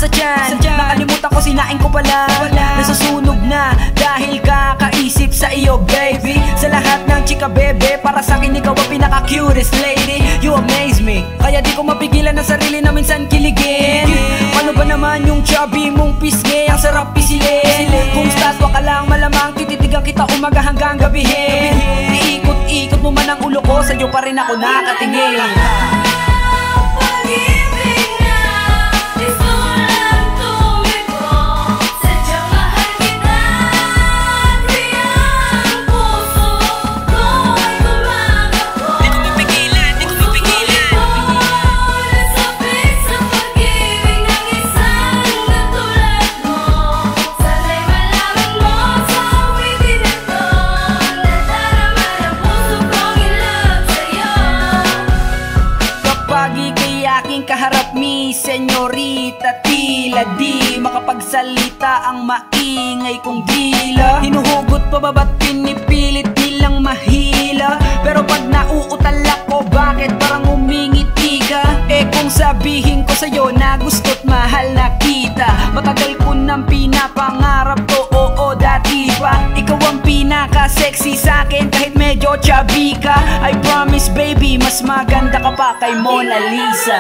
sa tiyan. Nakalimutan ko sinain ko pala. Nasusunog na dahil kakaisip sa iyo baby. Sa lahat ng chika bebe, para sa'kin ikaw ang pinaka-cutest lady. You amaze me, kaya di ko mapigilan ang sarili na minsan kiligin. Paano ba naman yung chubby mong pisngi? Ang sarap pisilin. Kung statwa ka lang malamang tititigan kita umaga hanggang gabihin. Iikot-ikot mo man ang ulo ko, sa'yo pa rin ako nakatingin. Kaharap mi, senyorita, tila di makapagsalita ang maingay kong dila. Hinuhugot pa ba ba't pinipilit nilang mahila? Pero pag nauutal ako, bakit parang umingiti ka? Eh kung sabihin ko sa'yo na gusto't mahal na kita, matagal ko nang pinapangarap to, oo dati pa. Ikaw ang pinaka-sexy sa'kin kahit medyo chubby ka. I promise baby, mas maganda ka pa kay Mona Lisa.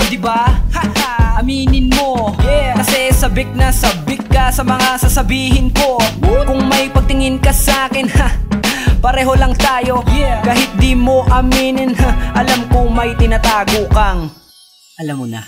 Diba? Haha, aminin mo, yeah. Kasi sabik na sabik ka sa mga sasabihin ko. Kung may pagtingin ka sa'kin, ha, pareho lang tayo, yeah. Kahit di mo aminin, ha, alam ko may tinatago kang, alam mo na.